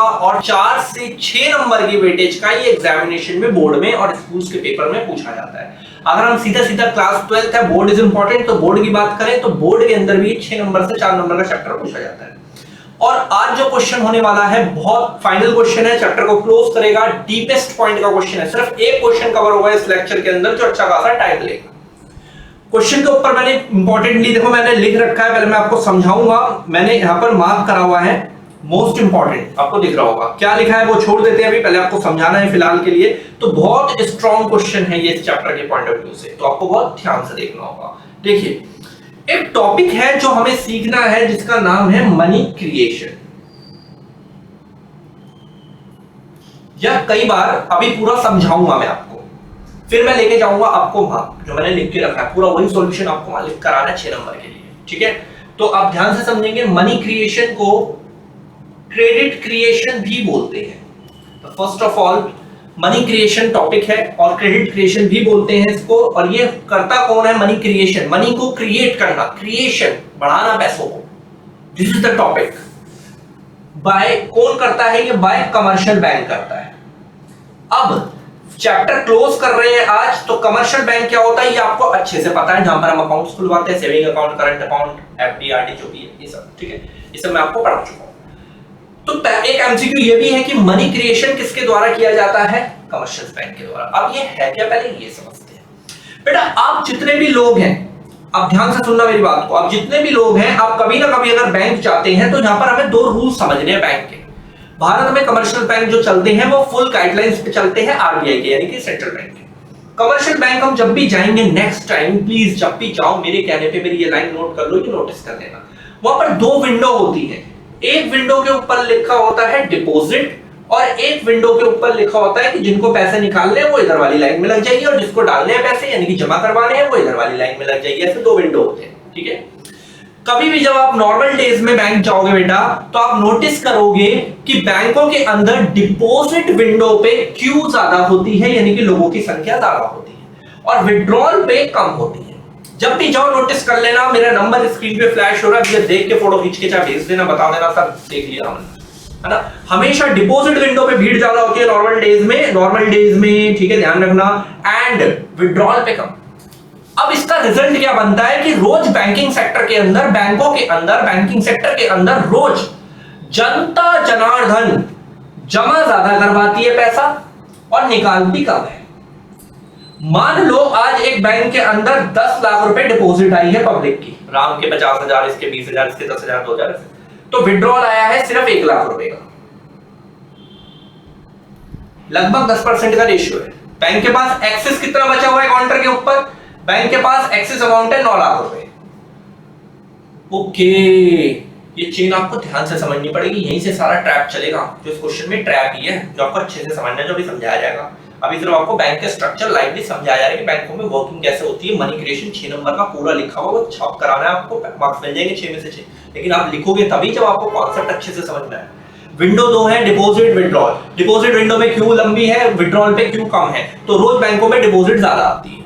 और 4 से 6 नंबर की वेटेज का ये एग्जामिनेशन में बोर्ड में और स्कूल्स के पेपर में पूछा जाता है। अगर हम सीधा सीधा क्लास 12th है, बोर्ड इज इंपॉर्टेंट, तो बोर्ड की बात करें तो बोर्ड के अंदर भी 6 नंबर से 4 नंबर का चैप्टर पूछा जाता है। और आज जो क्वेश्चन होने वाला है बहुत फाइनल क्वेश्चन है, चैप्टर को क्लोज करेगा, डीपेस्ट पॉइंट का क्वेश्चन है। सिर्फ एक क्वेश्चन कवर होगा इस लेक्चर के अंदर जो अच्छा खासा टाइम लेगा। क्वेश्चन के ऊपर मैंने इंपॉर्टेंटली देखो मैंने लिख रखा है, पहले मैं आपको समझाऊंगा। मैंने यहां पर मार्क करा हुआ है मोस्ट इंपॉर्टेंट, आपको दिख रहा होगा। क्या लिखा है वो छोड़ देते हैं, अभी पहले आपको समझाना है फिलहाल के लिए। तो बहुत स्ट्रॉन्ग क्वेश्चन है ये इस चैप्टर के पॉइंट ऑफ व्यू से, तो आपको बहुत ध्यान से देखना होगा। देखिए, एक टॉपिक है जो हमें सीखना है जिसका नाम है मनी क्रिएशन। यह कई बार अभी पूरा समझाऊंगा मैं आपको, फिर मैं लेके जाऊंगा आपको वहां जो मैंने लिख के रखा है, पूरा वही सॉल्यूशन आपको वहां लिख कराना है 6 नंबर के लिए, ठीक है। तो आप ध्यान से समझेंगे, मनी क्रिएशन को क्रेडिट क्रिएशन भी बोलते हैं। तो first of all money creation topic है और क्रेडिट क्रिएशन भी बोलते हैं इसको। और ये करता कौन है? मनी क्रिएशन, मनी को क्रिएट करना, क्रिएशन बढ़ाना पैसों को, this is the topic. By कौन करता है? ये बाय कमर्शियल बैंक करता है। अब चैप्टर क्लोज कर रहे हैं आज, तो कमर्शियल बैंक क्या होता है ये आपको अच्छे से पता है, जहां पर हम अकाउंट्स खुलवाते हैं, saving account, current account, FD, RD जो भी है ये सब, ठीक है, ये सब मैं आपको पढ़ा चुका हूं। तो एक एमसीक्यू ये भी है कि मनी क्रिएशन किसके द्वारा किया जाता है? कमर्शियल बैंक के द्वारा। अब ये है क्या, पहले ये समझते हैं। बेटा आप जितने भी लोग हैं, आप ध्यान से सुनना मेरी बात को, आप जितने भी लोग हैं, आप कभी ना कभी अगर बैंक जाते हैं तो यहां पर हमें 2 रूल समझने हैं बैंक के। भारत में कमर्शियल बैंक जो चलते हैं वो फुल गाइडलाइंस पे चलते हैं आरबीआई के, यानी कि सेंट्रल बैंक के। कमर्शियल बैंक हम जब भी जाएंगे नेक्स्ट टाइम, प्लीज जब भी जाओ मेरे कहने पे मेरी ये लाइन नोट कर लो, ये नोटिस कर लेना। वहां पर 2 विंडो होती है, एक विंडो के ऊपर लिखा होता है डिपॉजिट और एक विंडो के ऊपर लिखा होता है कि जिनको पैसे निकालने हैं वो इधर वाली लाइन में लग जाइए और जिसको डालने हैं पैसे यानी कि जमा करवाने हैं वो इधर वाली लाइन में लग जाइए। ऐसे 2 विंडो होते हैं, ठीक है। कभी भी जब आप नॉर्मल डेज में बैंक जाओगे बेटा, तो आप नोटिस करोगे कि बैंकों के अंदर डिपॉजिट विंडो पे क्यू ज्यादा होती है, यानी कि लोगों की संख्या ज्यादा होती है, और विड्रॉल पे कम होती है। जब भी जाओ नोटिस कर लेना, मेरा नंबर स्क्रीन पे फ्लैश हो रहा है, देख के फोटो खींच के चाहे भेज देना, बता देना सर देख लिया हमने, है ना। हमेशा डिपॉजिट विंडो पे भीड़ ज्यादा होती है नॉर्मल डेज में, ठीक है, ध्यान रखना, एंड विड्रॉल पे कम। अब इसका रिजल्ट क्या बनता है कि रोज बैंकिंग सेक्टर के अंदर, बैंकों के अंदर, बैंकिंग सेक्टर के अंदर रोज जनता जनार्दन जमा ज्यादा करवाती है पैसा और निकालती कम है। मान लो आज एक बैंक के अंदर 10 लाख रुपए डिपॉजिट आई है पब्लिक की, राम के 50,000, इसके 20,000, इसके 10,000, 2,000, तो विड्रॉल आया है सिर्फ 1 लाख रुपए का, लगभग 10% का रेशियो है। बैंक के पास एक्सेस कितना बचा हुआ है काउंटर के ऊपर? बैंक के पास एक्सेस अमाउंट है 9 लाख रुपए। ओके, ये चेन आपको ध्यान से समझनी पड़ेगी, यहीं से सारा ट्रैप चलेगा। जो इस क्वेश्चन में ट्रैप ही है जो आपको अच्छे से समझना है, जो भी समझाया जाएगा। अभी सिर्फ आपको बैंक के स्ट्रक्चर लाइवली समझाया जा रहा है कि बैंकों में वर्किंग कैसे होती है। मनी क्रिएशन 6 नंबर का पूरा लिखा हुआ, वो छाप कराना है आपको, मार्क्स मिल जाएंगे 6 में से 6, लेकिन आप लिखोगे तभी जब आपको कॉन्सेप्ट अच्छे से समझना है। विंडो 2 है डिपॉजिट विड्रॉल। डिपॉजिट विंडो में क्यू लंबी है, विड्रॉल पे क्यू कम है, तो रोज बैंकों में डिपॉजिट ज्यादा आती है।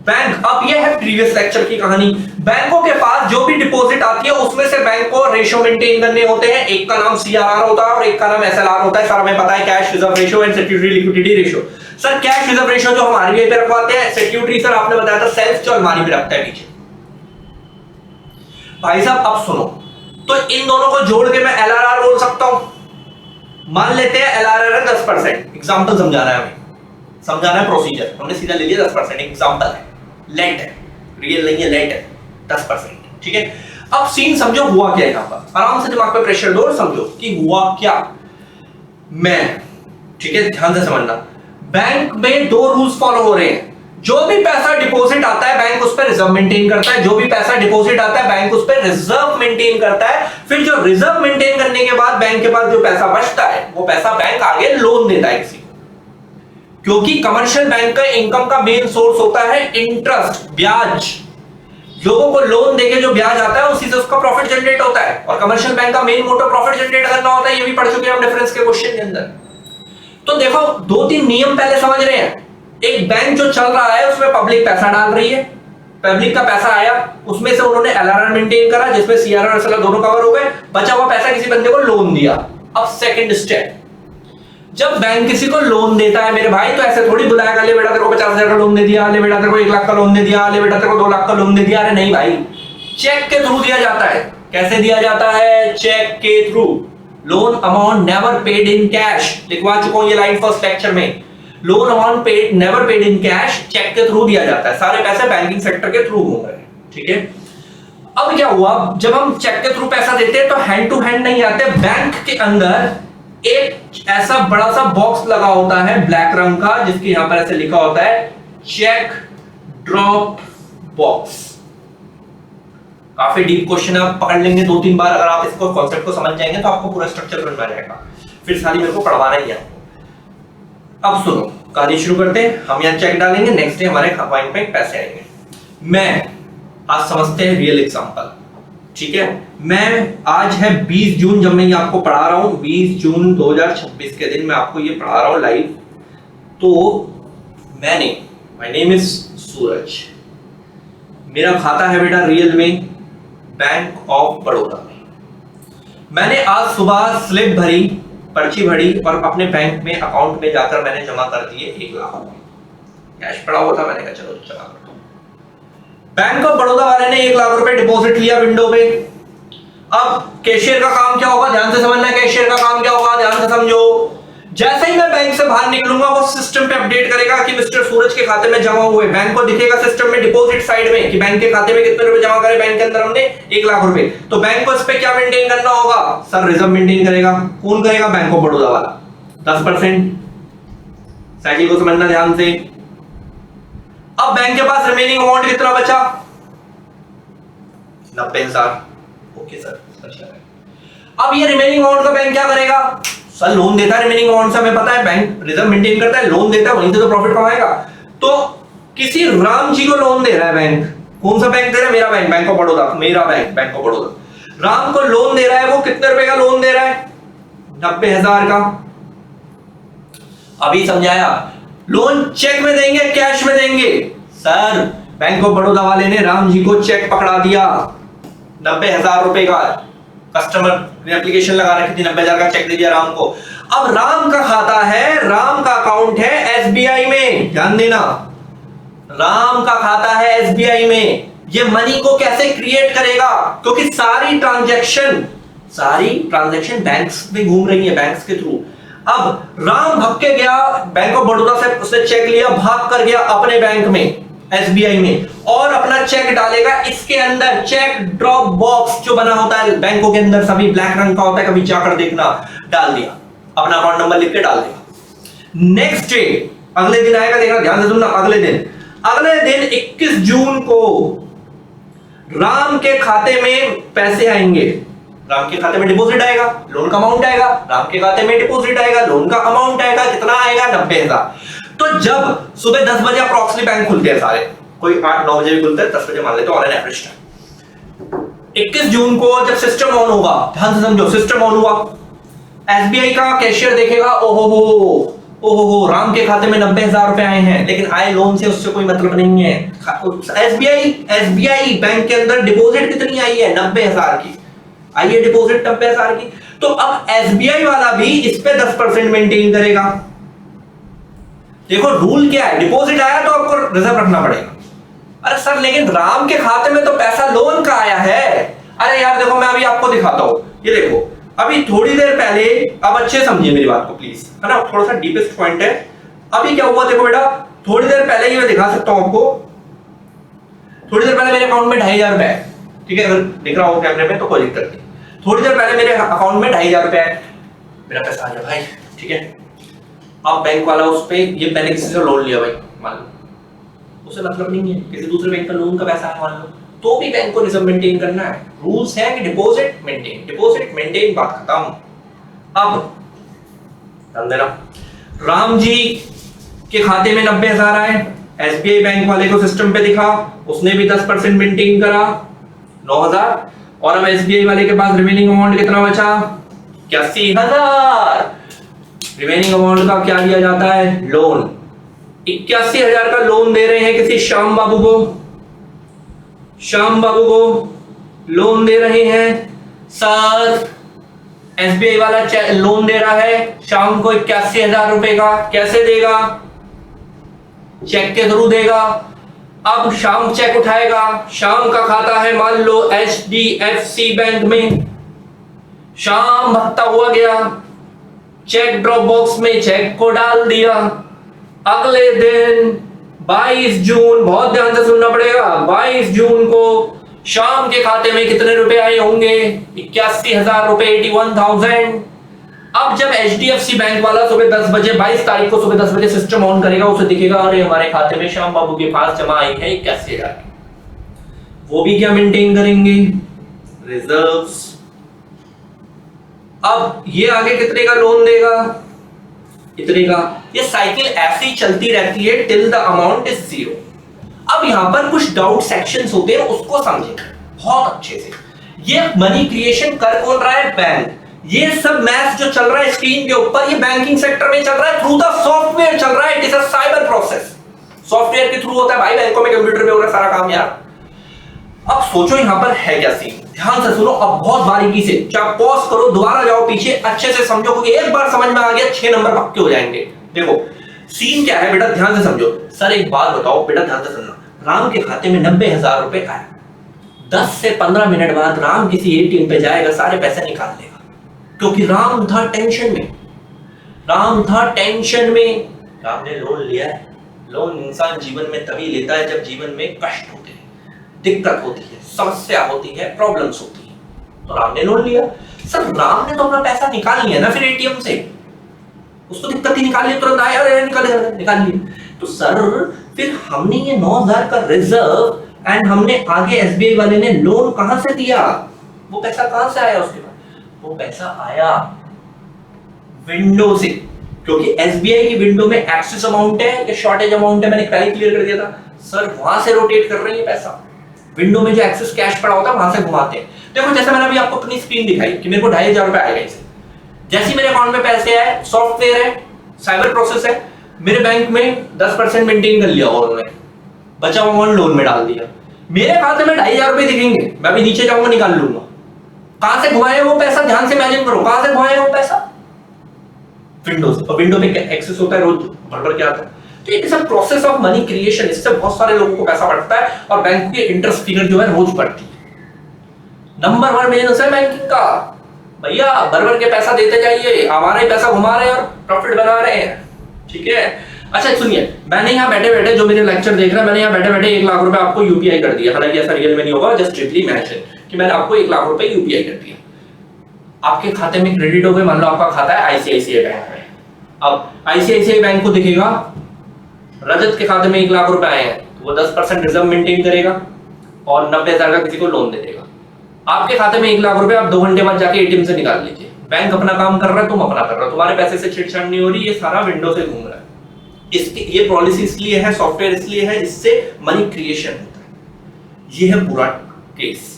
बैंक, अब यह है प्रीवियस लेक्चर की कहानी। बैंकों के पास जो भी डिपॉजिट आती है उसमें से बैंक को रेशियो मेंटेन करने होते हैं। एक का नाम सीआरआर होता है और एक का नाम एसएलआर होता है। सर हमें पता है cash reserve ratio and security liquidity ratio. Sir cash reserve ratio जो हम आरबीआई पे रखवाते हैं, सिक्योरिटी सर आपने बताया था सेल्फ जो अलमारी में रखता है पीछे। भाई साहब अब सुनो, तो इन दोनों को जोड़ के मैं एलआरआर बोल सकता हूं। मान लेते हैं एलआरआर है 10%, एग्जांपल समझाना है हमें, समझाना है प्रोसीजर, हमने सीधा ले लिया 10%, एग्जांपल है, लेट है, रियल नहीं है, लेट है 10%, ठीक है। अब सीन समझो हुआ क्या यहां पर, आराम से दिमाग पे प्रेशर दो और समझो कि हुआ क्या। मैं, ठीक है, ध्यान से समझना, बैंक में 2 रूल्स फॉलो हो रहे हैं। जो भी पैसा डिपॉजिट आता है बैंक उस पर रिजर्व मेंटेन करता है, जो भी पैसा डिपॉजिट आता है बैंक उस पर रिजर्व मेंटेन करता है। फिर जो रिजर्व मेंटेन करने के बाद बैंक के पास जो पैसा बचता है वो पैसा बैंक आगे लोन देता है किसी को, क्योंकि कमर्शियल बैंक का इनकम का मेन सोर्स होता है इंटरेस्ट, ब्याज। लोगों को लोन देके जो ब्याज आता है उसी से उसका प्रॉफिट जनरेट होता है, और कमर्शियल बैंक का मेन मोटो प्रॉफिट जनरेट करना होता है। ये भी पढ़ चुके हैं हम डिफरेंस के क्वेश्चन के अंदर। तो देखो 2-3 नियम पहले समझ रहे हैं। एक बैंक जो चल रहा है उसमें पब्लिक पैसा डाल रही है, पब्लिक का पैसा आया, उसमें से उन्होंने एलआरआर मेंटेन करा जिसमें सीआरआर और एसएलआर दोनों कवर हो गए, बचा हुआ पैसा किसी बंदे को लोन दिया, अब सेकंड स्टेप, जब बैंक किसी को लोन देता है मेरे भाई, तो ऐसे थोड़ी बुलाएगा, ले बेटा तेरे को 50,000 का लोन दे दिया, ले बेटा तेरे को 1 लाख का लोन दे दिया, ले बेटा तेरे को 2 लाख का लोन दे दिया। अरे नहीं भाई, चेक के थ्रू दिया जाता है। कैसे दिया जाता है? चेक के through. Loan amount never paid in cash, लिखवा चुका हूं ये लाइन फर्स्ट लेक्चर में। Loan amount paid never paid in cash, cheque के थ्रू दिया जाता है। सारे पैसे बैंकिंग सेक्टर के थ्रू घूम रहे हैं, ठीक है। अब क्या हुआ, जब हम चेक के थ्रू पैसा देते हैं तो हैंड टू हैंड नहीं आते, बैंक के अंदर एक ऐसा बड़ा सा बॉक्स लगा होता है ब्लैक रंग का, जिसके यहां पर ऐसे लिखा होता है चेक ड्रॉप बॉक्स। काफी डीप क्वेश्चन है, आप पकड़ लेंगे 2-3 बार, अगर आप इसको कॉन्सेप्ट को समझ जाएंगे तो आपको पूरा स्ट्रक्चर समझ में आ जाएगा। फिर सारी मेरे को पढ़वाना ही है आपको। अब सुनो, कहानी शुरू करते हैं। हम यहाँ चेक डालेंगे, नेक्स्ट डे हमारे पॉइंट पे पैसे आएंगे। मैं आज समझते हैं रियल एग्जांपल, ठीक है। मैं आज है 20 जून, जब मैं ये आपको पढ़ा रहा हूं 20 जून 2026 के दिन मैं आपको ये पढ़ा रहा हूं लाइव। तो मैंने, माय नेम इज सूरज, मेरा खाता है बेटा रियल में बैंक ऑफ बड़ौदा में। मैंने आज सुबह स्लिप भरी, पर्ची भरी और अपने बैंक में अकाउंट में जाकर मैंने जमा कर दिए 1 लाख रुपए। कैश पड़ा हुआ था, मैंने कहा चलो जमा कर दो। बैंक ऑफ बड़ौदा वाले ने 1 लाख रुपए डिपॉजिट लिया विंडो पे। अब कैशियर का काम क्या होगा, ध्यान से समझना है। कैशियर का काम क्या होगा, ध्यान से समझो। जैसे ही मैं बैंक से बाहर निकलूंगा, वो सिस्टम पे अपडेट करेगा कि मिस्टर सूरज के खाते में जमा हुए। बैंक को दिखेगा सिस्टम में डिपॉजिट साइड में कि बैंक के खाते में कितने रुपए जमा करे, बैंक के अंदर हमने 1 लाख रुपए। तो बैंक को इस पे क्या मेंटेन करना होगा सर? रिजर्व मेंटेन करेगा। कौन करेगा? बैंक ऑफ बड़ौदा वाला 10%। साइकिल को समझना ध्यान से। अब बैंक के पास रिमेनिंग अमाउंट कितना बचा? 90,000। ओके सर, अच्छा है। अब ये रिमेनिंग अमाउंट का बैंक क्या करेगा? सर लोन देता है रिमेनिंग अमाउंट से, हमें पता है बैंक रिजर्व मेंटेन करता है, लोन देता है, वहीं से तो प्रॉफिट कमाएगा। तो किसी राम जी को लोन दे रहा है बैंक। कौन सा बैंक दे रहा है? मेरा बैंक, बैंक ऑफ बड़ौदा, मेरा bank, bank of Baroda. Ram को लोन दे रहा है, वो कितने रुपए का लोन दे रहा है? 90,000 का। अभी समझाया। लोन चेक में देंगे, कैश में देंगे? सर बैंक ऑफ बड़ौदा वाले ने राम जी को चेक पकड़ा दिया 90,000 रुपए का। कस्टमर ने एप्लीकेशन लगा रखी थी, 90,000 का चेक दे दिया राम को। अब राम का खाता है, राम का अकाउंट है एसबीआई में, ध्यान देना। राम का खाता है एसबीआई में। ये मनी को कैसे क्रिएट करेगा? क्योंकि सारी ट्रांजैक्शन बैंक्स में घूम रही है, बैंक्स के थ्रू। अब राम भाग के गया बैंक ऑफ बड़ौदा से, उसने चेक लिया, भाग कर गया अपने बैंक में एसबीआई में, और अपना चेक डालेगा इसके अंदर। चेक ड्रॉप बॉक्स जो बना होता है बैंकों के अंदर, सभी ब्लैक रंग का होता है, कभी जाकर देखना। डाल दिया, अपना अकाउंट नंबर लिख के डाल दिया। नेक्स्ट डे, अगले दिन आएगा, देखना ध्यान से सुनना। अगले दिन 21 जून को राम के खाते में पैसे आएंगे। राम के खाते में डिपॉजिट आएगा, लोन का अमाउंट आएगा। राम के खाते में डिपॉजिट आएगा, लोन का अमाउंट आएगा। कितना आएगा? 90,000। तो जब सुबह 10 बजे अप्रॉक्सिमेटली बैंक खुलते हैं सारे, कोई 8-9 बजे भी खुलते हैं, 10 बजे मान लेते हैं ऑन एन एवरेज टाइम। 21 जून को जब सिस्टम ऑन होगा, ध्यान से समझो, सिस्टम ऑन हुआ, एसबीआई का कैशियर देखेगा, ओहो राम के खाते में 90,000 रुपए आए हैं, लेकिन आए लोन से, उससे कोई मतलब नहीं है। एसबीआई बैंक के अंदर डिपॉजिट कितनी आई है? 90,000 की आई है डिपॉजिट, 90,000 की। तो अब एसबीआई वाला भी इस पे 10% मेंटेन करेगा। देखो रूल क्या है, डिपॉजिट आया तो आपको रिजर्व रखना पड़ेगा। अरे सर लेकिन राम के खाते में तो पैसा लोन का आया है। अरे यार देखो, मैं अभी आपको दिखाता हूं, ये देखो, अभी थोड़ी देर पहले, अब अच्छे समझिए मेरी बात को प्लीज, है ना, थोड़ा सा डीपेस्ट पॉइंट है। अभी क्या हुआ देखो बेटा, थोड़ी देर पहले ही मैं दिखा सकता हूं आपको। थोड़ी देर पहले मेरे अकाउंट में 2,500 रुपए है, ठीक है, अगर दिख रहा हो कैमरे में तो कोई दिक्कत नहीं। थोड़ी देर पहले मेरे अकाउंट में 2,500 रुपए है, मेरा पैसा आ गया भाई, ठीक है। अब बैंक वाला उस पे, ये मैंने किसी से लोन लिया भाई, मान लो, उसे मतलब नहीं है, किसी दूसरे बैंक का लोन का पैसा है मान लो, तो भी बैंक को रिजर्व मेंटेन करना है। रूल्स है कि डिपॉजिट मेंटेन, बात खत्म। अब ध्यान देना, राम जी के खाते में 90,000 आए, एसबीआई बैंक वाले को सिस्टम पे दिखा, उसने भी 10% मेंटेन करा, 9,000। और अब एसबीआई वाले के पास रिमेनिंग अमाउंट कितना बचा? 81,000। रिमेनिंग अमाउंट का क्या दिया जाता है? लोन। 81,000 का लोन दे रहे हैं किसी श्याम बाबू को लोन दे रहे हैं। सर एसबीआई वाला लोन दे रहा है शाम को 81,000 रुपए का, कैसे देगा? चेक के थ्रू देगा। अब शाम चेक उठाएगा, शाम का खाता है मान लो HDFC बैंक में, शाम भत्ता हुआ गया, चेक ड्रॉप बॉक्स में चेक को डाल दिया। अगले दिन 22 जून, बहुत ध्यान से सुनना पड़ेगा, 22 जून को शाम के खाते में कितने रुपए आए होंगे? 81,000 रुपए, 81,000। अब जब HDFC बैंक वाला सुबह 10 बजे 22 तारीख को सुबह 10 बजे सिस्टम ऑन करेगा, उसे दिखेगा अरे हमारे खाते में श्याम बाबू के पास जमा आई है 81,000। वो भी क्या मेंटेन करेंगे? रिजर्व्स। अब ये आगे कितने का लोन देगा? इतने का। ये साइकिल ऐसी चलती रहती है टिल द अमाउंट इज 0। अब यहां पर कुछ डाउट सेक्शंस होते हैं, उसको समझें बहुत अच्छे से। ये मनी क्रिएशन कर कौन रहा है? बैंक। ये सब मैथ्स जो चल रहा है स्क्रीन के ऊपर, ये बैंकिंग सेक्टर में चल रहा है, थ्रू द सॉफ्टवेयर चल रहा है। It is a cyber process. Software के थ्रू होता है भाई, बैंकों में कंप्यूटर पे हो रहा है सारा काम यार। अब सोचो यहां पर है क्या सीन, ध्यान से सुनो। अब बहुत बारीकी से, चाहे पॉज करो, दोबारा जाओ पीछे, अच्छे से समझो, क्योंकि एक बार समझ में आ गया 6 नंबर पक्के हो जाएंगे। देखो सीन क्या है बेटा, ध्यान से समझो। सर एक बात बताओ बेटा, ध्यान से सुनना। राम के खाते में 90,000 रुपए आए, 10 से 15 मिनट बाद राम किसी एटीएम पे जाएगा, सारे पैसे निकाल लेगा, क्योंकि राम था टेंशन में। राम था टेंशन में। राम ने लोन लिया है। लोन इंसान जीवन में तभी लेता है जब जीवन में कष्ट होते हैं, दिक्कत होती है, समस्या होती है, प्रॉब्लम्स होती है, तो राम ने लोन लिया। सर राम ने तो अपना पैसा निकाल लिया ना फिर एटीएम से, उसको दिक्कत ही निकाल लिया, तुरंत आया निकाल लिया। तो सर फिर हमने ये 9,000 का रिजर्व एंड हमने आगे एसबीआई वाले ने लोन कहां से दिया? वो पैसा कहां से आया उसके बाद? वो पैसा आया विंडो से, क्योंकि एसबीआई की विंडो में एक्सेस अमाउंट है या शॉर्टेज अमाउंट है, मैंने पहले क्लियर कर दिया था। सर वहां से रोटेट कर रहे हैं पैसा, विंडो में जो एक्सेस कैश पड़ा होता है वहां से घुमाते हैं। देखो जैसे मैंने अभी आपको अपनी स्क्रीन दिखाई कि मेरे को 2,500 रुपए आएगा इसे, जैसे मेरे अकाउंट में पैसे आए, सॉफ्टवेयर है, साइबर प्रोसेस है, मेरे बैंक में 10% मेंटेन कर लिया और उन्होंने बचा हुआ अमाउंट लोन में डाल दिया। मेरे खाते में 2,500 रुपए दिखेंगे, मैं अभी नीचे जाऊंगा निकाल लूंगा। कहां से घुमाया वो पैसा? ध्यान से इमेजिन करो, कहां से घुमाया वो पैसा? विंडो से। और विंडो में एक्सेस होता है, रोज भर के आता है। तो it is a process of money creation. इससे बहुत सारे लोगों को पैसा बढ़ता है और बैंक के इंटरेस्ट फिगर जो है रोज बढ़ती है। नंबर 1 बिजनेस है बैंकिंग का भैया, भर के पैसा देते जाइए, हमारा ही पैसा घुमा रहे हैं और प्रॉफिट बना रहे हैं। ठीक है। अच्छा सुनिए, मैंने यहाँ बैठे बैठे जो मेरे लेक्चर देख रहे हैं, मैंने यहाँ बैठे बैठे 1 लाख रुपए आपको यूपीआई कर दिया। हालांकि ऐसा रियल में नहीं होगा, जस्ट स्ट्रिक्टली इमेजिन कि मैंने आपको 1 लाख रुपए यूपीआई कर दिया, आपके खाते में क्रेडिट हो गए। मान लो आपका खाता है आईसीआईसीआई बैंक में। अब आईसीआईसीआई बैंक को दिखेगा रजत के खाते में 1 लाख रुपए आए हैं, तो वो 10% रिजर्व मेंटेन करेगा और 90,000 का किसी को लोन दे देगा। आपके खाते में 1 लाख रुपए आप 2 घंटे बाद जाके एटीएम से निकाल लीजिए। बैंक अपना काम कर रहा है, तुम अपना कर रहे हो, तुम्हारे पैसे से छेड़छाड़ नहीं हो रही, ये सारा विंडो से घूम रहा है। इसकी ये पॉलिसी इसलिए है, सॉफ्टवेयर इसलिए है, इससे मनी क्रिएशन होता है। ये है पूरा केस।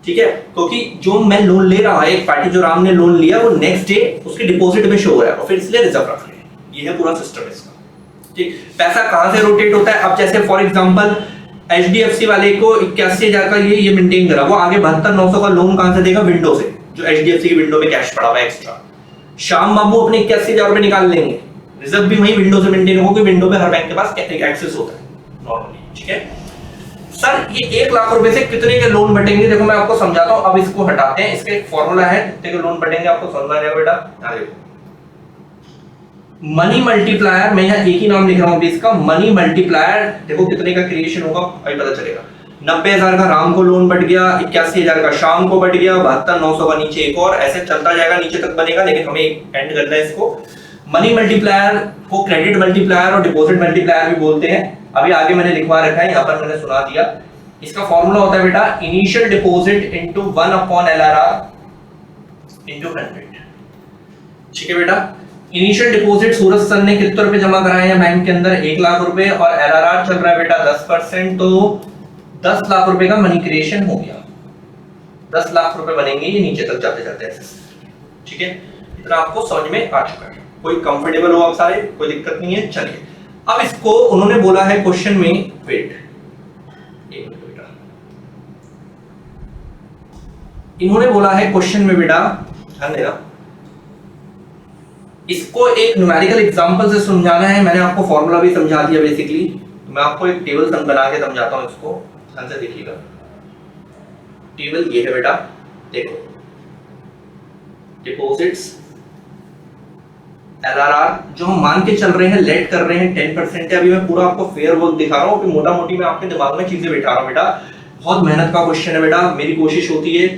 ठीक है, क्योंकि जो मैं लोन ले रहा है, एक पार्टी जो राम ने लोन लिया, वो नेक्स्ट डे उसके डिपॉजिट में शो हो रहा है और फिर इसलिए रिजर्व रख रहे हैं। ये है पूरा सिस्टम इसका। ठीक, पैसा कहां से रोटेट होता है? अब जैसे फॉर एग्जांपल एचडीएफसी वाले को 81,000 का ये मेंटेन करा, वो आगे 72,900 का लोन कहां से देगा? विंडो से, जो एचडीएफसी की विंडो में कैश पड़ा हुआ है एक्स्ट्रा। श्याम बाबू अपने 81,000 रुपए निकाल लेंगे, रिजर्व भी वही विंडो से मेंटेन होगा, विंडो पे हर बैंक के पास एक्सेस होता है नॉर्मली। ठीक है सर, ये 1 लाख रुपए से कितने के लोन बटेंगे? देखो मैं आपको समझाता हूं। अब इसको हटाते हैं, इसका एक फॉर्मूला है कितने के लोन बटेंगे, आपको समझ आ जाएगा बेटा। आ देखो, मनी मल्टीप्लायर, मैं यहाँ एक ही नाम लिख रहा हूं इसका, मनी मल्टीप्लायर। देखो कितने का क्रिएशन होगा अभी पता चलेगा। 90,000 का राम को लोन बढ़ गया, 81,000 का शाम को बढ़ गया, 72,900 का नीचे एक और, ऐसे चलता जाएगा, नीचे तक बनेगा। लेकिन हमें एंड करना है इसको। मनी मल्टीप्लायर को क्रेडिट मल्टीप्लायर और डिपॉजिट मल्टीप्लायर भी बोलते हैं। अभी आगे मैंने लिखवा रखा है, यहाँ पर मैंने सुना दिया। इसका फॉर्मूला होता है बेटा initial deposit into 1/LRR into 100। ठीक है बेटा, इनिशियल डिपॉजिट सूरज सर ने कितने रुपए जमा कराए हैं बैंक के अंदर? 1 लाख रुपए, और एलआरआर चल रहा है बेटा 10%, तो 10 लाख रुपए का मनी क्रिएशन हो गया। 10 लाख रुपए बनेंगे ये नीचे तक जाते जाते। ठीक है, इतना आपको समझ में आ चुका है। कोई कंफर्टेबल हो आप सारे, कोई दिक्कत नहीं है। चलिए अब इसको उन्होंने बोला है क्वेश्चन में, वेट एक मिनट बेटा, इन्होंने बोला है क्वेश्चन में बेटा ध्यान देना, इसको एक न्यूमेरिकल एग्जांपल से समझाना है। मैंने आपको फॉर्मूला भी समझा दिया बेसिकली, तो मैं आपको एक टेबल बना के समझाता हूं इसको, ध्यान से देखिएगा। टेबल ये है बेटा, देखो डिपॉजिट्स एलआरआर जो हम मान के चल रहे हैं, लेट कर रहे हैं 10% है। अभी मैं पूरा आपको फेयर वर्क दिखा रहा हूँ, मोटा मोटी मैं आपके दिमाग में चीजें बैठा रहा हूँ बेटा। बहुत मेहनत का क्वेश्चन है बेटा, मेरी कोशिश होती है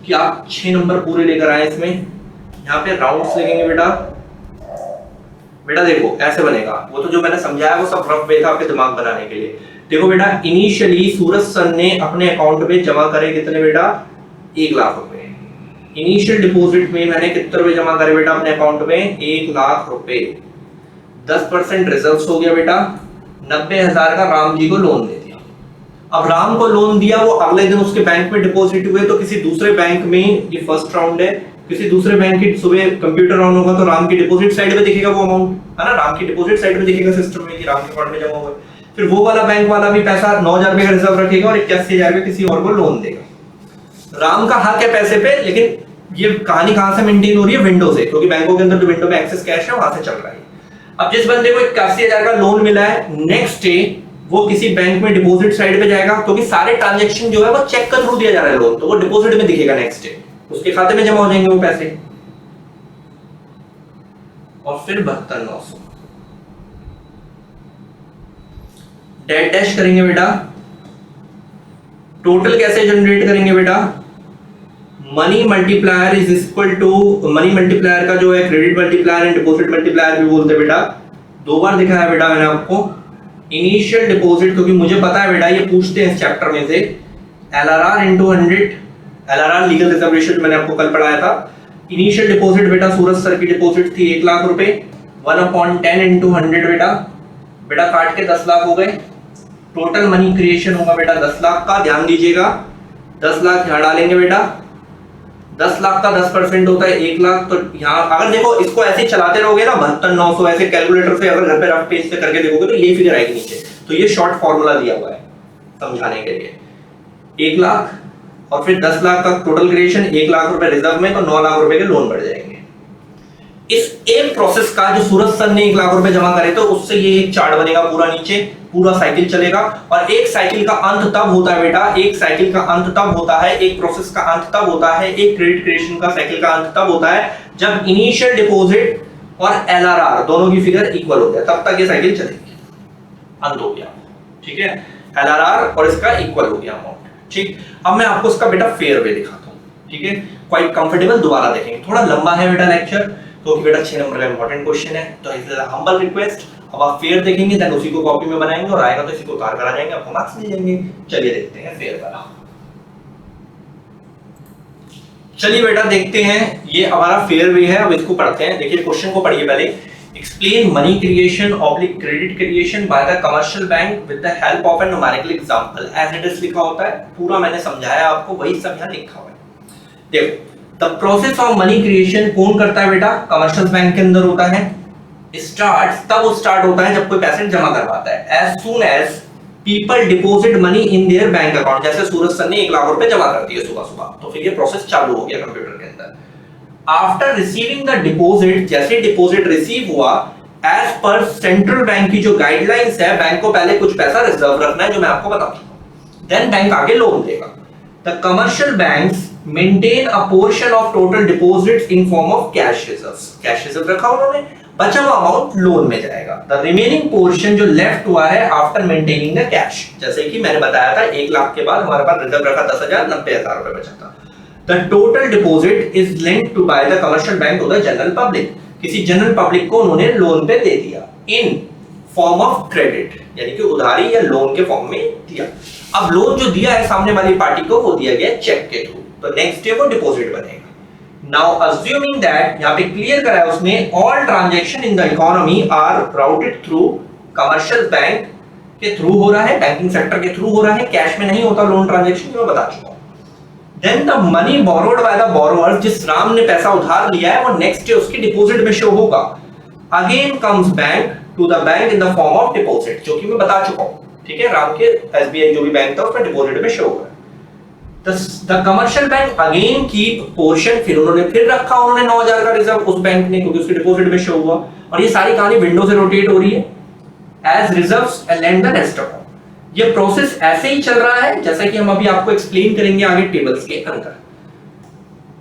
कि आप 6 नंबर पूरे लेकर आए इसमें। यहाँ पे राउंड्स लगेंगे बेटा, बेटा देखो ऐसे बनेगा, वो तो जो मैंने समझाया वो सब रफ वे था आपके दिमाग बनाने के लिए। देखो बेटा, इनिशियली सूरज सर ने अपने अकाउंट में जमा करे कितने बेटा, 1 लाख रुपए। इनिशियल डिपॉजिट में मैंने कितने रुपए जमा करे बेटा अपने अकाउंट में, 1 लाख रुपए। 10% रिजर्व हो गया बेटा, 90,000 का राम जी को लोन दे दिया। अब राम को लोन दिया, वो अगले दिन उसके बैंक में डिपॉजिट हुए, तो किसी दूसरे बैंक में, ये फर्स्ट राउंड है, किसी दूसरे बैंक की सुबह कंप्यूटर ऑन होगा तो राम की डिपॉजिट साइड में दिखेगा वो अमाउंट, है ना, राम की डिपॉजिट साइड में दिखेगा सिस्टम में कि राम के अकाउंट में जमा हुआ है। फिर वो वाला बैंक वाला भी पैसा 9,000 रुपए का रिजर्व रखेगा और 81,000 रुपए किसी और को लोन देगा। राम का हक है पैसे पे, लेकिन ये कहानी कहां से मेंटेन हो रही है, विंडो से, क्योंकि बैंकों के अंदर जो विंडो में एक्सेस कैश है वहां से चल रहा है। अब जिस बंदे को 81,000 का लोन मिला है, नेक्स्ट डे वो किसी बैंक में डिपॉजिट साइड पे जाएगा, क्योंकि सारे ट्रांजैक्शन जो है वो चेक के थ्रू दिया जा रहा है लोन, तो वो डिपॉजिट में दिखेगा, नेक्स्ट डे उसके खाते में जमा हो जाएंगे वो पैसे। और फिर 72,900 डेट डैश करेंगे बेटा। टोटल कैसे जनरेट करेंगे बेटा, money multiplier is equal to, money multiplier का जो है credit multiplier and deposit multiplier भी बोलते हैं बेटा। 2 बार दिखाया बेटा मैंने आपको। इनिशियल डिपॉजिट, क्योंकि मुझे पता है बेटा ये पूछते हैं इस चैप्टर में से, LRR into 100, LRR legal reserve ratio मैंने आपको कल पढ़ाया था। इनिशियल डिपॉजिट बेटा सूरज सर की डिपॉजिट थी 1 लाख रुपए, 1/10 इनटू 100 बेटा, बेटा काट के 10 लाख हो गए। टोटल मनी क्रिएशन होगा बेटा 10 लाख का, ध्यान दीजिएगा 10 लाख यहां डालेंगे बेटा, 10 लाख का 10% होता है 1 लाख, तो यहाँ अगर देखो इसको ऐसे चलाते रहोगे ना 72,900 ऐसे कैलकुलेटर से अगर घर पे रफ पेज से करके देखोगे तो ये फिगर आएगी नीचे। तो ये शॉर्ट फॉर्मूला दिया हुआ है समझाने के लिए। 1 लाख और फिर 10 लाख का टोटल क्रिएशन, 1 लाख रुपए रिजर्व में, तो 9 लाख रुपए के लोन बढ़ जाएंगे। इस एक प्रोसेस का जो सूरज सर ने 1 लाख रुपए जमा करे तो उससे ये एक चार्ट बनेगा पूरा, नीचे पूरा साइकिल चलेगा। और एक साइकिल का अंत तब होता है बेटा, एक साइकिल का अंत तब होता है, एक प्रोसेस का अंत तब होता है, एक क्रेडिट क्रिएशन का साइकिल का अंत तब होता है जब इनिशियल डिपॉजिट और एलआरआर दोनों की फिगर इक्वल हो जाए, तब तक ये साइकिल चलेगी। अंत हो गया, ठीक है, एलआरआर और इसका इक्वल हो गया अमाउंट, ठीक। अब मैं आपको इसका बेटा फेयर वे दिखाता हूँ, ठीक है, क्वाइट कंफर्टेबल, दोबारा देखेंगे। थोड़ा लंबा है बेटा लेक्चर, क्योंकि बेटा 6 नंबर का इंपॉर्टेंट क्वेश्चन है, तो इसलिए हम्बल रिक्वेस्ट, अब आप फेयर देखेंगे देन उसी को कॉपी में बनाएंगे और आएगा तो इसी को उतार कर आ जाएंगे, आपको मार्क्स मिल जाएंगे। चलिए देखते हैं फेयर वाला। चलिए बेटा देखते हैं, ये हमारा फेयर वे है, अब इसको पढ़ते हैं। देखिए क्वेश्चन को पढ़िए पहले। Explain money creation oblique credit creation by the commercial bank with the help of an numerical example as it is लिखा होता है, पूरा मैंने समझाया आपको, वही सब यहां लिखा हुआ है। देखो the process of money creation कौन करता है बेटा, कमर्शियल बैंक के अंदर होता है। स्टार्ट्स तब वो स्टार्ट होता है जब कोई पैसे जमा करवाता है, as soon as people deposit money in their bank account. जैसे सूरज सर ने 1 लाख रुपए जमा कर दिए सुबह सुबह, तो फिर ये प्रोसेस चालू हो गया कंप्यूटर के अंदर। आफ्टर रिसीविंग द डिपॉजिट, जैसे डिपॉजिट रिसीव हुआ, एज पर सेंट्रल बैंक की जो गाइडलाइंस है, बैंक को पहले कुछ पैसा रिजर्व रखना है जो मैं आपको बता चुका हूं, देन बैंक आगे लोन देगा। The commercial banks maintain a portion of total deposits in form of cash reserves. Cash reserve रखा उन्होंने, बचा हुआ अमाउंट लोन में जाएगा। द रिमेनिंग पोर्शन जो लेफ्ट हुआ है आफ्टर मेंटेनिंग द कैश, जैसे कि मैंने बताया था 1 लाख के बाद हमारे पास रिजर्व रखा 10,000, 90,000 रुपए बचा था। The total deposit is lent to by the commercial bank to the general public. किसी जनरल पब्लिक को उन्होंने लोन पे दे दिया इन फॉर्म ऑफ क्रेडिट, यानी कि उधारी या लोन के फॉर्म में दिया। अब लोन जो दिया है सामने वाली पार्टी को, वो दिया गया चेक के थ्रू, तो नेक्स्ट डे वो डिपॉजिट बनेगा। नाउ अज्यूमिंग दैट, यहां पे क्लियर करा है उसने, all transaction in the economy are routed through commercial bank के थ्रू हो रहा है, बैंकिंग सेक्टर के थ्रू हो रहा है, कैश में नहीं होता लोन ट्रांजैक्शन, जो मैं बता चुका हूं। Then the money borrowed by the borrower, जिस राम ने पैसा उधार लिया है वो नेक्स्ट डे उसकी डिपॉजिट में शो होगा। Again comes bank to the bank in the form of deposit, जो कि मैं बता चुका हूं, ठीक है, राम के एसबीआई जो भी बैंक था उसमें डिपॉजिट में शो होगा। The commercial bank again keep portion, फिर उन्होंने फिर रखा उन्होंने 9000 का रिजर्व उस बैंक ने, क्योंकि उसके डिपॉजिट में शो हुआ, और ये सारी कहानी विंडो से रोटेट हो रही है as reserves and lend the rest of. ये प्रोसेस ऐसे ही चल रहा है जैसा कि हम अभी आपको एक्सप्लेन करेंगे आगे टेबल्स के अंदर।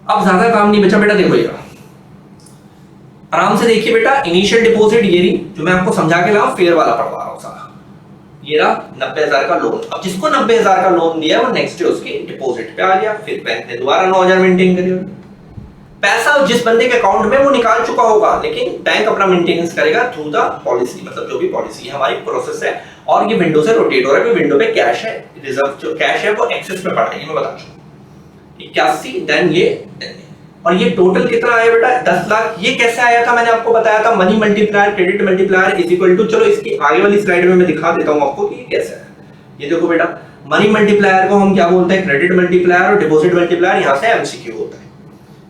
अब ज्यादा काम नहीं बचा बेटा, देखो ये आराम से देखिए बेटा, इनिशियल डिपॉजिट ये रही जो मैं आपको समझा के लाऊं, फेयर वाला पढ़वा रहा हूं सारा। ये रहा 90,000 का लोन। अब जिसको 90,000 का लोन दिया वो नेक्स्ट डे उसके डिपॉजिट पे आ गया, फिर बैंक ने दोबारा 9,000 मेंटेन करिए। पैसा जिस बंदे के अकाउंट में वो निकाल चुका होगा, लेकिन बैंक अपना मेंटेनेंस करेगा थ्रू द पॉलिसी, मतलब जो भी पॉलिसी है हमारी प्रोसेस है, और ये विंडो से रोटेट हो रहा है, क्योंकि विंडो पे कैश है, रिजर्व जो कैश है वो एक्सेस में पड़ रहा है, ये मैं बता चुका। 81 देन ये, और ये टोटल कितना आया बेटा 10 लाख। ये कैसे आया था मैंने आपको बताया था, money multiplier credit multiplier is equal to, चलो इसकी आगे वाली स्लाइड में मैं दिखा देता हूं आपको कि ये कैसे है। ये देखो बेटा, मनी मल्टीप्लायर को हम क्या बोलते हैं, क्रेडिट मल्टीप्लायर, और डिपॉजिट मल्टीप्लायर यहां से एमसीक्यू होता है।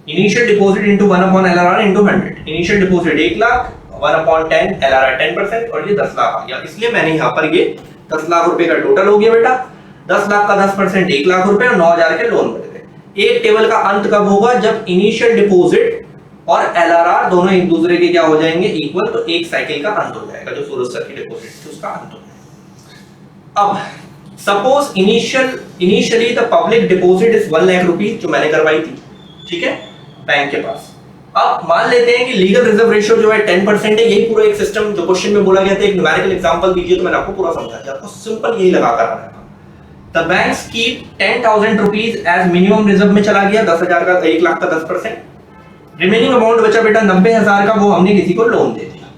Initial deposit into 1 upon LRR into 100। Initial deposit 1 lakh, 1 upon 10 LRR 10%, और ये 10 लाख आ गया, इसलिए मैंने यहां पर ये 10 लाख रुपए का टोटल हो गया बेटा। 10 लाख का 10% 1 लाख रुपए, और 9,000 के लोन बढ़ गए। एक टेबल का अंत कब होगा, जब इनिशियल डिपॉजिट और एलआरआर दोनों एक दूसरे के क्या हो जाएंगे, इक्वल, तो एक साइकिल का अंत हो जाएगा, जो सूरज सर की डिपॉजिट थी उसका अंत हो जाएगा। अब suppose initially the public deposit is 1 lakh rupees, जो मैंने करवाई थी, ठीक है, बैंक के पास। अब मान लेते हैं कि लीगल रिजर्व रेशियो जो है 10% है, यही पूरा एक सिस्टम जो क्वेश्चन में बोला गया था, एक न्यूमेरिकल एग्जांपल दीजिए, तो मैंने आपको पूरा समझा दिया, आपको सिंपल यही लगा कर आना है। The banks keep 10,000 rupees as minimum reserve में चला गया, 10,000 का 1 लाख का 10%। रिमेनिंग अमाउंट बचा बेटा 90,000 का, वो हमने किसी को लोन दे दिया,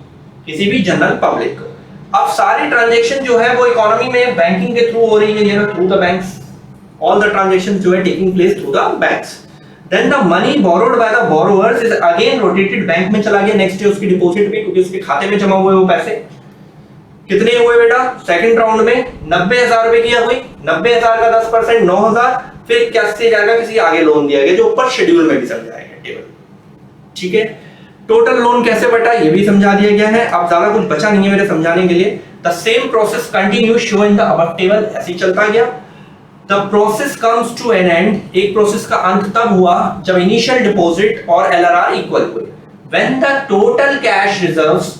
किसी भी जनरल पब्लिक को। अब सारी ट्रांजैक्शन जो है वो इकोनॉमी में बैंकिंग के थ्रू हो रही है, ये ना through the banks, all the transactions जो है taking place through the banks. Then the money borrowed by the borrowers is again rotated, bank में चला गया नेक्स्ट डे उसकी डिपॉजिट में, क्योंकि उसके खाते में जमा हुए वो पैसे। कितने हुए बेटा सेकंड राउंड में 90,000 रुपए की हुई, 90,000 का 10% 9,000, फिर 81,000 का किसी आगे लोन दिया गया, जो ऊपर शेड्यूल में भी समझाएगा टेबल, ठीक है। टोटल लोन कैसे बटा ये भी समझा दिया गया है। अब ज्यादा कुछ बचा नहीं है मेरे समझाने के लिए। The same process continues show in the above table, ऐसे ही चलता गया। The process comes to an end, एक प्रोसेस का अंत तब हुआ जब इनिशियल डिपॉजिट और एलआरआर इक्वल हुए, when the total cash reserves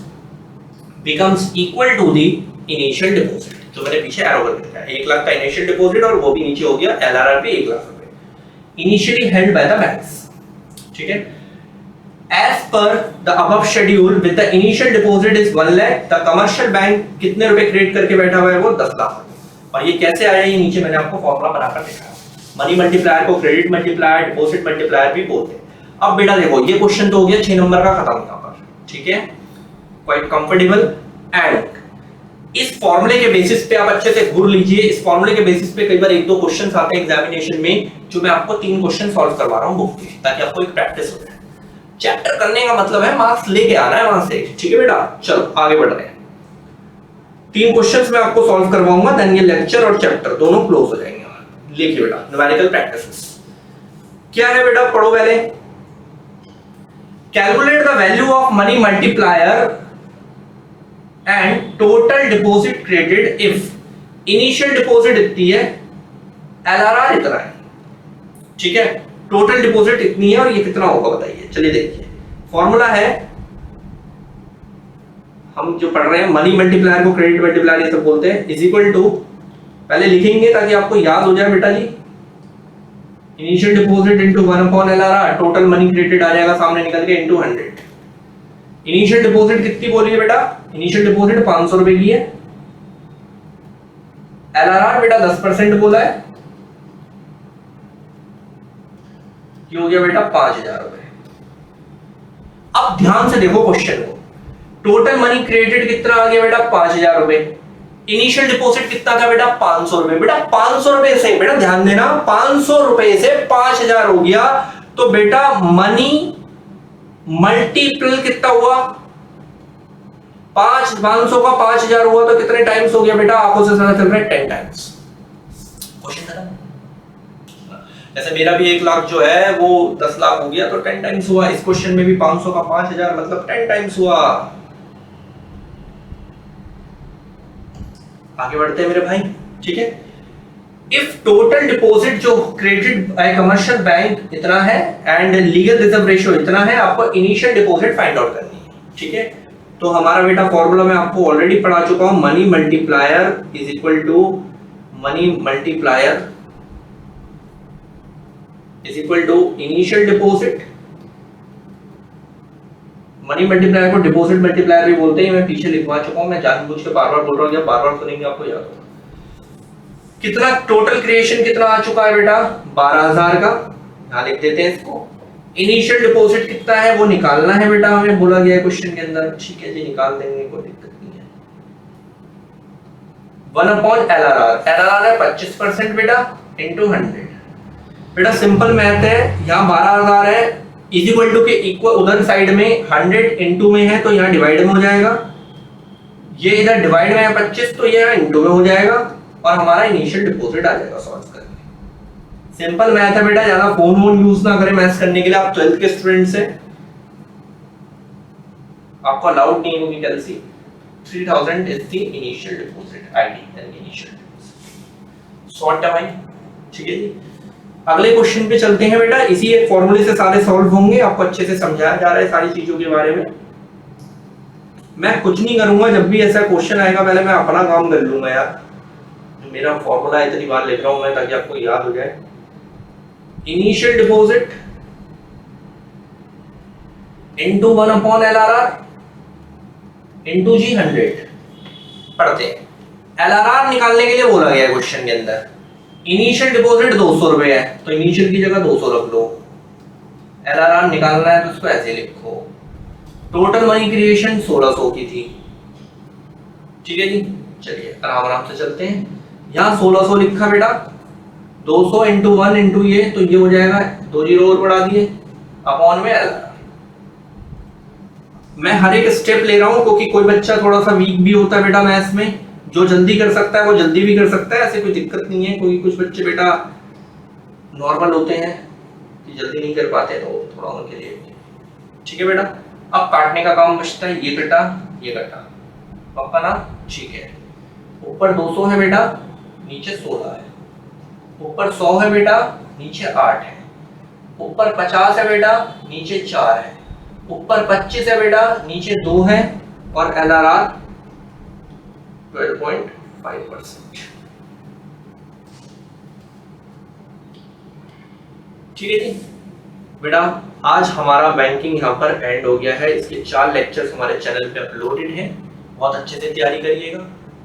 becomes equal to the initial deposit, जो मैंने पीछे एरो कर दिया, 1 लाख का इनिशियल डिपॉजिट और वो भी नीचे हो गया एलआरआर पे 1 लाख रुपए initially held by the banks, ठीक है। As per the above schedule with the initial deposit is 1 lakh, the commercial bank कितने रुपए क्रिएट करके बैठा हुआ है, वो 10 लाख रुपए। और ये कैसे आया, ये नीचे मैंने आपको फॉर्मूला बनाकर दिखाया। मनी मल्टीप्लायर को क्रेडिट मल्टीप्लायर, डिपॉजिट मल्टीप्लायर भी बोलते हैं। अब बेटा देखो, ये क्वेश्चन तो हो गया 6 नंबर का खत्म यहां पर, ठीक है, क्वाइट कंफर्टेबल। एंड इस फॉर्मूले के बेसिस पे आप अच्छे से घूर लीजिए। इस फॉर्मूले के बेसिस पे कई बार 1-2 क्वेश्चंस आते हैं एग्जामिनेशन में, जो मैं आपको 3 क्वेश्चन सॉल्व करवा रहा हूं बुक के, ताकि आपको एक प्रैक्टिस हो जाए। चैप्टर करने का मतलब है मार्क्स लेके आना है वहां से, ठीक है बेटा। चलो आगे बढ़ रहे हैं। 3 क्वेश्चंस मैं आपको सॉल्व करवाऊंगा, देन ये लेक्चर और चैप्टर दोनों क्लोज हो जाएंगे। लिखिए बेटा, न्यूमेरिकल प्रैक्टिसेस क्या है बेटा, पढ़ो पहले। Calculate the value of money multiplier and total deposit credit if initial deposit इतनी है, एलआरआर इतना है, ठीक है, टोटल डिपॉजिट इतनी है, और ये कितना होगा बताइए। चलिए देखिए, फॉर्मूला है, हम जो पढ़ रहे हैं मनी मल्टीप्लायर को क्रेडिट मल्टीप्लायर ये सब बोलते हैं, इज इक्वल टू, पहले लिखेंगे ताकि आपको याद हो जाए बेटा जी, initial deposit into 1 upon LRR, total money credit आ जाएगा सामने निकल के, इनटू 100। इनिशियल डिपॉजिट कितनी बोली है बेटा, इनिशियल डिपॉजिट 500 रुपए की है, एलआरआर बेटा 10% बोला है, ये हो गया बेटा 5,000 रुपए। अब ध्यान से देखो क्वेश्चन को, टोटल मनी क्रेडिट कितना आ गया बेटा 5,000 रुपए, इनिशियल डिपॉजिट कितना था बेटा 500 रुपए। बेटा 500 रुपए से, बेटा ध्यान देना, 500 रुपए से 5,000 हो गया, तो बेटा मनी मल्टीपल कितना हुआ, 500 का 5,000 हुआ तो कितने टाइम्स हो गया बेटा, आंखों से पता चल रहा है 10 टाइम्स। क्वेश्चन खत्म। जैसे मेरा भी 1 लाख जो है वो 10 लाख हो गया तो 10 टाइम्स हुआ, इस क्वेश्चन में भी 500 का 5,000 मतलब 10 टाइम्स हुआ। आगे बढ़ते हैं मेरे भाई, ठीक है। इफ टोटल डिपॉजिट जो क्रेडिट बाय कमर्शियल बैंक इतना है एंड लीगल रिजर्व रेशियो इतना है, आपको इनिशियल डिपॉजिट फाइंड आउट करनी है, ठीक है। तो हमारा बेटा फॉर्मूला मैं आपको ऑलरेडी पढ़ा चुका हूं, money multiplier is equal to money multiplier is equal to initial deposit. Money multiplier को डिपॉजिट मल्टीप्लायर भी बोलते हैं, मैं पीछे लिखवा चुका हूं, मैं जानबूझ के बार बार बोल रहा हूं, जब बार बार सुनेंगे आपको याद होगा। कितना टोटल क्रिएशन कितना आ चुका है बेटा, 12,000 का, यहां लिख देते हैं इसको। इनिशियल डिपॉजिट कितना है वो निकालना है बेटा, हमें बोला गया है क्वेश्चन के अंदर, ठीक है जी, निकाल देंगे, कोई दिक्कत नहीं है। 1/LRR, LRR है 25% बेटा इनटू 100। बेटा सिंपल मैथ है, यहाँ 12,000 है इज इक्वल टू के इक्वल, उधर साइड में 100 इनटू में है तो यहाँ डिवाइड में हो जाएगा, ये इधर डिवाइड में है 25 तो ये इनटू में हो जाएगा और हमारा इनिशियल डिपॉजिट आ जाएगा सॉल्व करके। सिंपल मैथ है बेटा, ज्यादा फोन वोन यूज ना करें मैथ्स करने के लिए, आप 12th के स्टूडेंट्स हैं, आपको अलाउड नहीं होगी कैलसी। 3000 is the initial deposit, ID यानी इनिशियल डिपॉजिट, सॉर्ट है भाई, ठीक है जी। अगले क्वेश्चन पे चलते हैं बेटा, इसी एक फॉर्मूले से सारे सॉल्व होंगे, आपको अच्छे से समझाया जा रहा है सारी चीजों के बारे में। मैं कुछ नहीं करूंगा, जब भी ऐसा क्वेश्चन आएगा पहले मैं अपना काम कर लूंगा यार, मेरा फॉर्मूला इतनी बार लिख रहा हूं मैं ताकि आपको याद हो जाए। Initial deposit into 1/LRR into जी 100 पढ़ते हैं। एलआरआर निकालने के लिए बोला गया है क्वेश्चन के अंदर, इनिशियल डिपॉजिट 200 रुपए है तो इनिशियल की जगह 200 रख लो, एलआरआर निकालना है तो उसको ऐसे लिखो। टोटल मनी क्रिएशन 1600 की थी, ठीक है जी। चलिए आराम आराम से चलते हैं, यहाँ 1600 लिखा बेटा, 200 इंटू 1 इंटू ये तो ये हो जाएगा, 2 जीरो और बढ़ा दिए अपॉन में एलआरआर। मैं हर एक स्टेप ले रहा हूं क्योंकि कोई बच्चा थोड़ा सा वीक भी होता है बेटा मैथ्स में, जो जल्दी कर सकता है वो जल्दी भी कर सकता है, ऐसे कोई दिक्कत नहीं है। कोई कुछ बच्चे बेटा नॉर्मल होते हैं कि जल्दी नहीं कर पाते, तो थोड़ा उनके लिए ठीक है बेटा। अब काटने का काम बचता है, ये कटा ये कटा, पक्का ना, ठीक है। ऊपर 200 है बेटा, नीचे 16 है, ऊपर 100 है बेटा, नीचे 8 है, ऊपर 50 है बेटा, नीचे 4 है, ऊपर 25 है बेटा, नीचे 2 है और एलआरआर 12.5%, ठीक है जी बेटा। आज हमारा बैंकिंग यहाँ पर एंड हो गया है, इसके 4 लेक्चर्स हमारे चैनल पे अपलोडेड हैं, बहुत अच्छे से तैयारी करिएगा।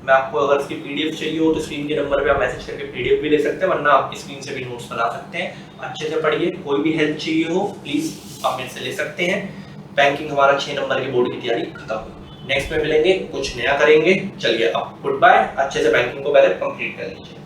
मैं आपको अगर इसकी पीडीएफ चाहिए हो तो स्क्रीन के नंबर पे आप मैसेज करके पीडीएफ भी ले सकते हैं, वरना आप स्क्रीन से भी नोट्स बना सकते हैं। अच्छे से पढ़िए, कोई भी हेल्प चाहिए हो प्लीज आप मेरे से ले सकते हैं। बैंकिंग हमारा 6 नंबर के बोर्ड की तैयारी खत्म, नेक्स्ट में मिलेंगे, कुछ नया करेंगे। चलिए अब गुड बाय, अच्छे से बैंकिंग को पहले कंप्लीट कर लीजिए।